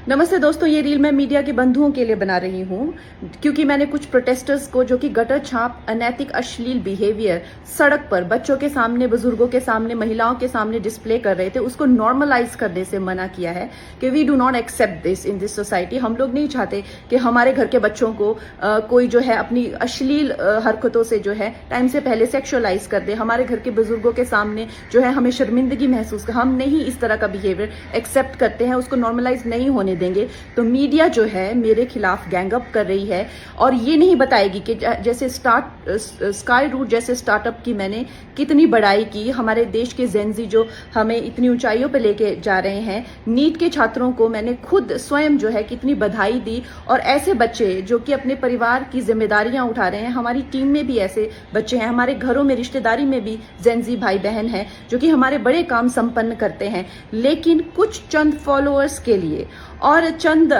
नमस्ते दोस्तों, ये रील मैं मीडिया के बंधुओं के लिए बना रही हूँ क्योंकि मैंने कुछ प्रोटेस्टर्स को जो कि गटर छाप अनैतिक अश्लील बिहेवियर सड़क पर बच्चों के सामने, बुजुर्गों के सामने, महिलाओं के सामने डिस्प्ले कर रहे थे, उसको नॉर्मलाइज करने से मना किया है कि we do not accept this in this society. हम लोग नहीं चाहते कि हमारे घर के बच्चों को कोई जो है अपनी अश्लील हरकतों से जो है टाइम से पहले सेक्सुअलाइज कर दे। हमारे घर के बुजुर्गों के सामने जो है हमें शर्मिंदगी महसूस कर, हम नहीं इस तरह का बिहेवियर एक्सेप्ट करते हैं, उसको नॉर्मलाइज नहीं होने देंगे। तो मीडिया जो है मेरे खिलाफ गैंगअप कर रही है और ये नहीं बताएगी कि जैसे स्काई रूट जैसे स्टार्टअप की मैंने कितनी बड़ाई की, हमारे देश के जेनजी जो हमें इतनी ऊंचाइयों पे लेके जा रहे हैं। नीट के छात्रों को मैंने खुद स्वयं जो है कितनी बधाई दी और ऐसे बच्चे जो कि अपने परिवार की जिम्मेदारियां उठा रहे हैं, हमारी टीम में भी ऐसे बच्चे हैं, हमारे घरों में रिश्तेदारी में भी जेनजी भाई बहन हैं जो कि हमारे बड़े काम संपन्न करते हैं। लेकिन कुछ चंद फॉलोअर्स के लिए और चंद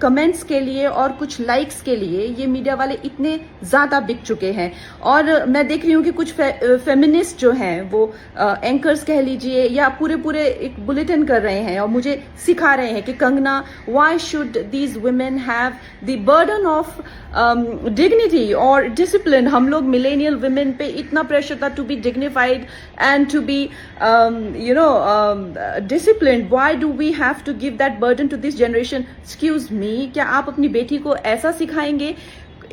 कमेंट्स के लिए और कुछ लाइक्स के लिए ये मीडिया वाले इतने ज्यादा बिक चुके हैं। और मैं देख रही हूँ कि कुछ फेमिनिस्ट जो हैं वो एंकर्स कह लीजिए या पूरे एक बुलेटिन कर रहे हैं और मुझे सिखा रहे हैं कि Kangana, why should these women have the burden of dignity और डिसिप्लिन। हम लोग मिलेनियल वुमेन पे इतना प्रेशर था to be dignified and to be disciplined. Why do we have to give that burden to this generation? Excuse me, क्या आप अपनी बेटी को ऐसा सिखाएंगे?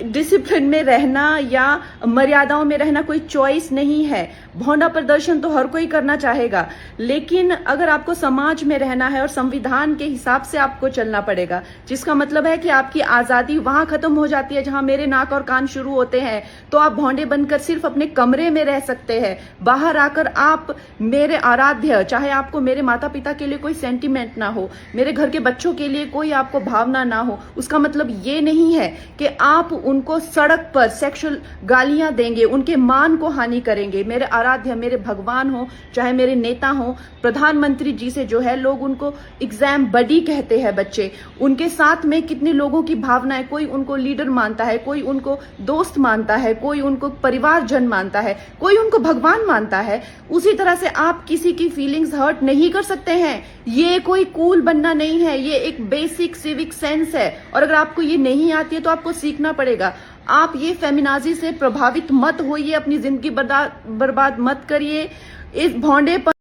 डिसिप्लिन में रहना या मर्यादाओं में रहना कोई चॉइस नहीं है। भौंडा प्रदर्शन तो हर कोई करना चाहेगा, लेकिन अगर आपको समाज में रहना है और संविधान के हिसाब से आपको चलना पड़ेगा, जिसका मतलब है कि आपकी आजादी वहां खत्म हो जाती है जहां मेरे नाक और कान शुरू होते हैं। तो आप भौंडे बनकर सिर्फ अपने कमरे में रह सकते हैं। बाहर आकर आप मेरे आराध्य, चाहे आपको मेरे माता पिता के लिए कोई सेंटिमेंट ना हो, मेरे घर के बच्चों के लिए कोई आपको भावना ना हो, उसका मतलब ये नहीं है कि आप उनको सड़क पर सेक्सुअल गालियां देंगे, उनके मान को हानि करेंगे। मेरे आराध्य, मेरे भगवान हो, चाहे मेरे नेता हो, प्रधानमंत्री जी से जो है लोग उनको एग्जाम बडी कहते हैं बच्चे। उनके साथ में कितने लोगों की भावनाएं, कोई उनको लीडर मानता है, कोई उनको दोस्त मानता है, कोई उनको परिवारजन मानता है, कोई उनको भगवान मानता है। उसी तरह से आप किसी की फीलिंग्स हर्ट नहीं कर सकते हैं। ये कोई कूल बनना नहीं है, ये एक बेसिक सिविक सेंस है और अगर आपको ये नहीं आती है तो आपको सीखना पड़ेगा। आप ये फेमिनाजी से प्रभावित मत होइए, अपनी जिंदगी बर्बाद मत करिए। इस भौंडे पर